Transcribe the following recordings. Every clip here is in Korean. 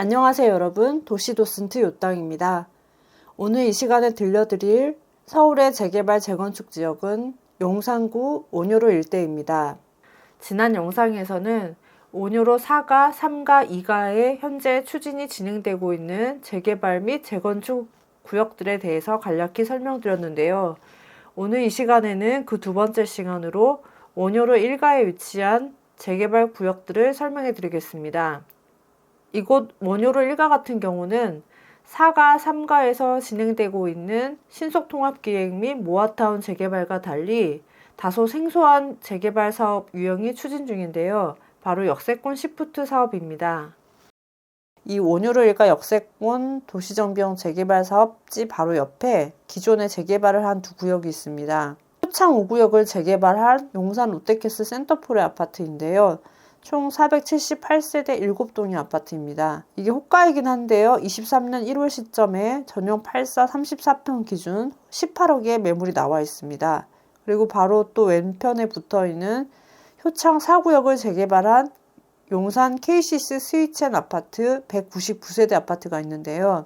안녕하세요 여러분, 도시도슨트 요땅입니다. 오늘 이 시간에 들려드릴 서울의 재개발 재건축 지역은 용산구 온효로 일대입니다. 지난 영상에서는 온효로 4가, 3가, 2가에 현재 추진이 진행되고 있는 재개발 및 재건축 구역들에 대해서 간략히 설명드렸는데요. 오늘 이 시간에는 그 두 번째 시간으로 온효로 1가에 위치한 재개발 구역들을 설명해 드리겠습니다. 이곳 온효로 1가 같은 경우는 4가, 3가에서 진행되고 있는 신속통합기획 및 모아타운 재개발과 달리 다소 생소한 재개발 사업 유형이 추진 중인데요. 바로 역세권 시프트 사업입니다. 이 온효로 1가 역세권 도시정비형 재개발 사업지 바로 옆에 기존에 재개발을 한 두 구역이 있습니다. 효창 5구역을 재개발한 용산 롯데캐슬 센터포레 아파트인데요. 총 478세대 7동의 아파트입니다. 이게 호가이긴 한데요. 23년 1월 시점에 전용 84 34평 기준 18억에 매물이 나와 있습니다. 그리고 바로 또 왼편에 붙어있는 효창 4구역을 재개발한 용산 KCC 스위첸 아파트 199세대 아파트가 있는데요.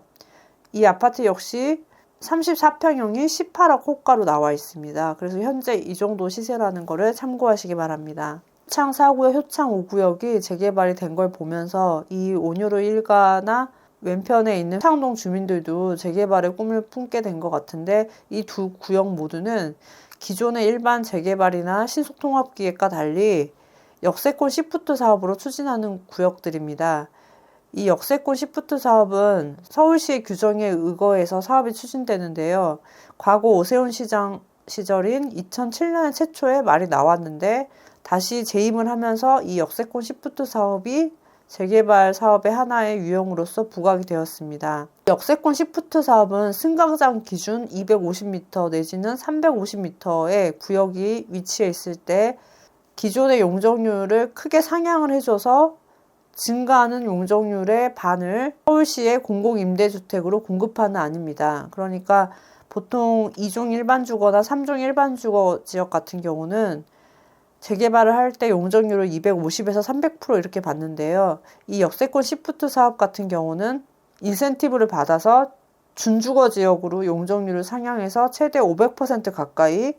이 아파트 역시 34평형이 18억 호가로 나와 있습니다. 그래서 현재 이 정도 시세라는 거를 참고하시기 바랍니다. 효창 4구역, 효창 5구역이 재개발이 된 걸 보면서 이 온효로 1가나 왼편에 있는 효창동 주민들도 재개발의 꿈을 품게 된 것 같은데, 이 두 구역 모두는 기존의 일반 재개발이나 신속통합기획과 달리 역세권 시프트 사업으로 추진하는 구역들입니다. 이 역세권 시프트 사업은 서울시의 규정에 의거해서 사업이 추진되는데요. 과거 오세훈 시장 시절인 2007년 최초에 말이 나왔는데 다시 재임을 하면서 이 역세권 시프트 사업이 재개발 사업의 하나의 유형으로서 부각이 되었습니다. 역세권 시프트 사업은 승강장 기준 250m 내지는 350m의 구역이 위치해 있을 때 기존의 용적률을 크게 상향을 해줘서 증가하는 용적률의 반을 서울시의 공공임대주택으로 공급하는 안입니다. 그러니까 보통 2종 일반주거나 3종 일반주거 지역 같은 경우는 재개발을 할 때 용적률을 250에서 300% 이렇게 받는데요. 이 역세권 시프트 사업 같은 경우는 인센티브를 받아서 준주거 지역으로 용적률을 상향해서 최대 500% 가까이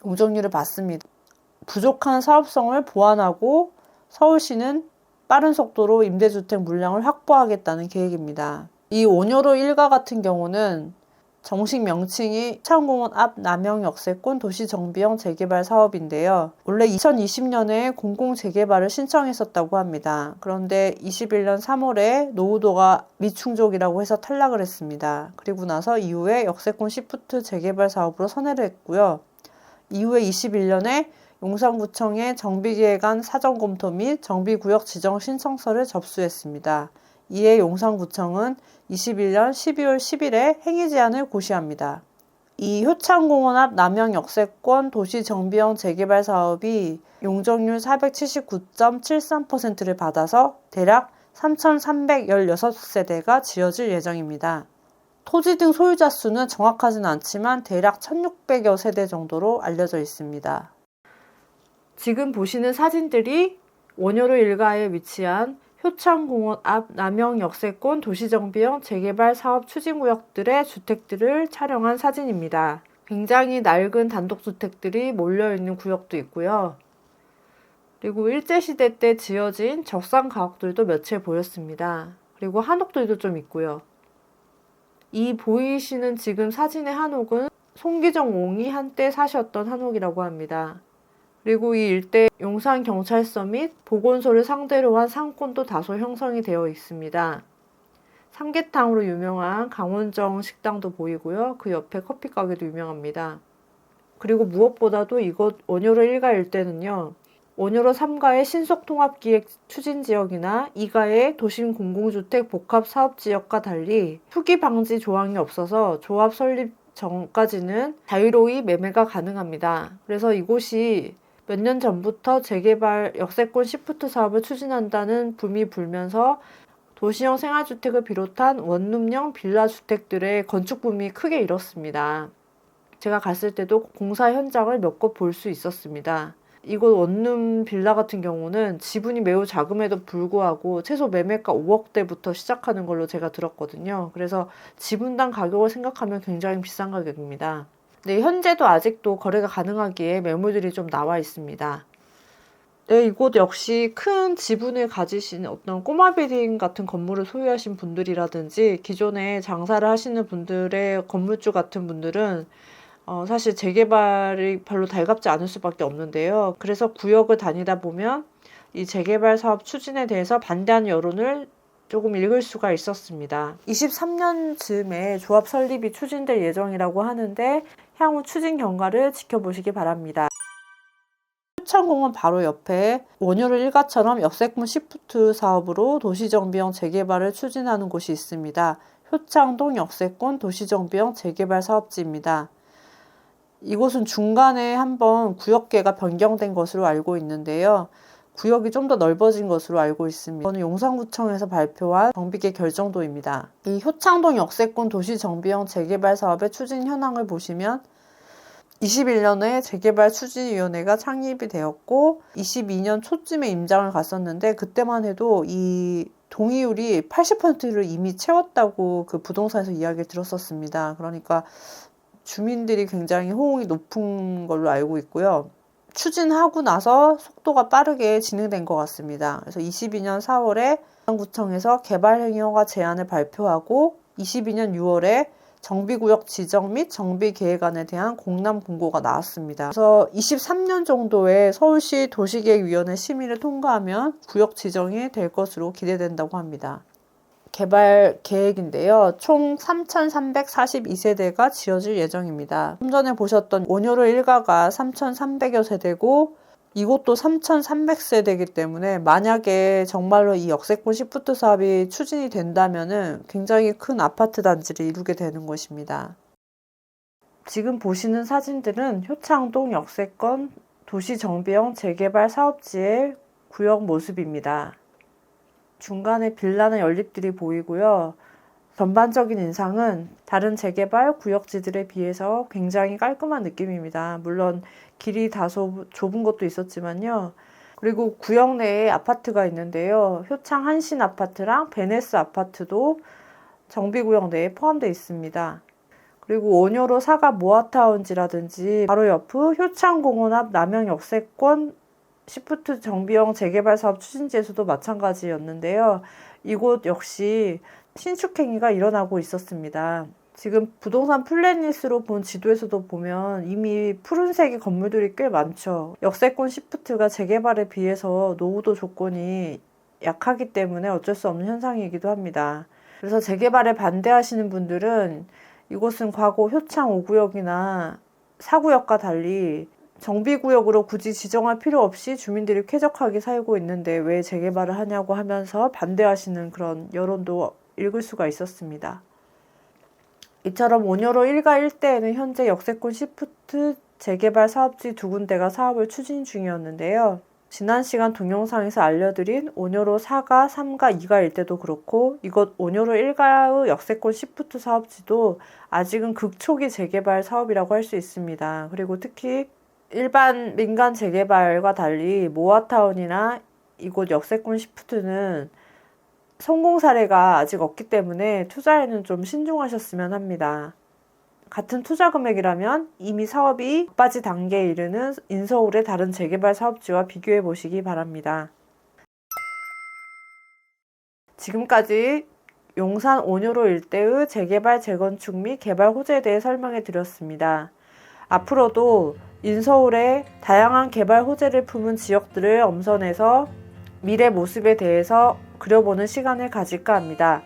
용적률을 받습니다. 부족한 사업성을 보완하고 서울시는 빠른 속도로 임대주택 물량을 확보하겠다는 계획입니다. 이 온효로 1가 같은 경우는 정식 명칭이 효창공원 앞 남영 역세권 도시정비형 재개발 사업인데요. 원래 2020년에 공공재개발을 신청했었다고 합니다. 그런데 21년 3월에 노후도가 미충족이라고 해서 탈락을 했습니다. 그리고 나서 이후에 역세권 시프트 재개발 사업으로 선회를 했고요. 이후에 21년에 용산구청에 정비계획안 사전검토 및 정비구역 지정 신청서를 접수했습니다. 이에 용산구청은 21년 12월 10일에 행위 제한을 고시합니다. 이 효창공원 앞 남영 역세권 도시정비형 재개발 사업이 용적률 479.73%를 받아서 대략 3,316세대가 지어질 예정입니다. 토지 등 소유자 수는 정확하진 않지만 대략 1,600여 세대 정도로 알려져 있습니다. 지금 보시는 사진들이 온효로 1가에 위치한 효창공원 앞 남영 역세권 도시정비형 재개발 사업 추진구역들의 주택들을 촬영한 사진입니다. 굉장히 낡은 단독주택들이 몰려있는 구역도 있고요. 그리고 일제시대 때 지어진 적상가옥들도 몇 채 보였습니다. 그리고 한옥들도 좀 있고요. 이 보이시는 지금 사진의 한옥은 송기정 옹이 한때 사셨던 한옥이라고 합니다. 그리고 이 일대 용산경찰서 및 보건소를 상대로 한 상권도 다소 형성이 되어 있습니다. 삼계탕으로 유명한 강원정 식당도 보이고요. 그 옆에 커피 가게도 유명합니다. 그리고 무엇보다도 이곳 온효로 1가 일대는요. 온효로 3가의 신속통합기획 추진지역이나 2가의 도심 공공주택 복합사업지역과 달리 투기 방지 조항이 없어서 조합 설립 전까지는 자유로이 매매가 가능합니다. 그래서 이곳이 몇 년 전부터 재개발 역세권 시프트 사업을 추진한다는 붐이 불면서 도시형 생활주택을 비롯한 원룸형 빌라주택들의 건축 붐이 크게 일었습니다. 제가 갔을 때도 공사 현장을 몇 곳 볼 수 있었습니다. 이곳 원룸 빌라 같은 경우는 지분이 매우 작음에도 불구하고 최소 매매가 5억대부터 시작하는 걸로 제가 들었거든요. 그래서 지분당 가격을 생각하면 굉장히 비싼 가격입니다. 네, 현재도 아직도 거래가 가능하기에 매물들이 좀 나와 있습니다. 네, 이곳 역시 큰 지분을 가지신 어떤 꼬마 빌딩 같은 건물을 소유하신 분들이라든지 기존에 장사를 하시는 분들의 건물주 같은 분들은 사실 재개발이 별로 달갑지 않을 수밖에 없는데요. 그래서 구역을 다니다 보면 이 재개발 사업 추진에 대해서 반대하는 여론을 조금 읽을 수가 있었습니다. 23년 즈음에 조합 설립이 추진될 예정이라고 하는데 향후 추진 경과를 지켜보시기 바랍니다. 효창공원 바로 옆에 원효로 일가처럼 역세권 시프트 사업으로 도시정비형 재개발을 추진하는 곳이 있습니다. 효창동 역세권 도시정비형 재개발 사업지입니다. 이곳은 중간에 한번 구역계가 변경된 것으로 알고 있는데요. 구역이 좀 더 넓어진 것으로 알고 있습니다. 이거는 용산구청에서 발표한 정비계 결정도입니다. 이 효창동 역세권 도시정비형 재개발 사업의 추진 현황을 보시면 21년에 재개발 추진위원회가 창립이 되었고 22년 초쯤에 임장을 갔었는데 그때만 해도 이 동의율이 80%를 이미 채웠다고 그 부동산에서 이야기를 들었었습니다. 그러니까 주민들이 굉장히 호응이 높은 걸로 알고 있고요. 추진하고 나서 속도가 빠르게 진행된 것 같습니다. 그래서 22년 4월에 구청에서 개발행위허가 제안을 발표하고 22년 6월에 정비구역 지정 및 정비계획안에 대한 공람 공고가 나왔습니다. 그래서 23년 정도에 서울시 도시계획위원회 심의를 통과하면 구역 지정이 될 것으로 기대된다고 합니다. 개발 계획인데요. 총 3,342세대가 지어질 예정입니다. 좀 전에 보셨던 원효로 일가가 3,300여 세대고 이곳도 3,300세대이기 때문에 만약에 정말로 이 역세권 시프트 사업이 추진이 된다면 굉장히 큰 아파트 단지를 이루게 되는 것입니다. 지금 보시는 사진들은 효창동 역세권 도시정비형 재개발 사업지의 구역 모습입니다. 중간에 빌라나 연립들이 보이고요. 전반적인 인상은 다른 재개발 구역지들에 비해서 굉장히 깔끔한 느낌입니다. 물론 길이 다소 좁은 것도 있었지만요. 그리고 구역 내에 아파트가 있는데요. 효창 한신 아파트랑 베네스 아파트도 정비구역 내에 포함되어 있습니다. 그리고 원효로 사가 모아타운지라든지 바로 옆 효창공원 앞 남영 역세권 시프트 정비형 재개발 사업 추진지에서도 마찬가지였는데요. 이곳 역시 신축행위가 일어나고 있었습니다. 지금 부동산 플랫리스트로 본 지도에서도 보면 이미 푸른색의 건물들이 꽤 많죠. 역세권 시프트가 재개발에 비해서 노후도 조건이 약하기 때문에 어쩔 수 없는 현상이기도 합니다. 그래서 재개발에 반대하시는 분들은 이곳은 과거 효창 5구역이나 4구역과 달리 정비구역으로 굳이 지정할 필요 없이 주민들이 쾌적하게 살고 있는데 왜 재개발을 하냐고 하면서 반대하시는 그런 여론도 읽을 수가 있었습니다. 이처럼 원효로 1가 일대에는 현재 역세권 시프트 재개발 사업지 2군데가 사업을 추진 중이었는데요. 지난 시간 동영상에서 알려드린 원효로 4가, 3가, 2가 일대도 그렇고 이곳 원효로 1가의 역세권 시프트 사업지도 아직은 극초기 재개발 사업이라고 할 수 있습니다. 그리고 특히 일반 민간 재개발과 달리 모아타운이나 이곳 역세권 시프트는 성공 사례가 아직 없기 때문에 투자에는 좀 신중하셨으면 합니다. 같은 투자 금액이라면 이미 사업이 막바지 단계에 이르는 인서울의 다른 재개발 사업지와 비교해 보시기 바랍니다. 지금까지 용산 원효로 일대의 재개발, 재건축 및 개발 호재에 대해 설명해 드렸습니다. 앞으로도 인서울의 다양한 개발 호재를 품은 지역들을 엄선해서 미래 모습에 대해서 그려보는 시간을 가질까 합니다.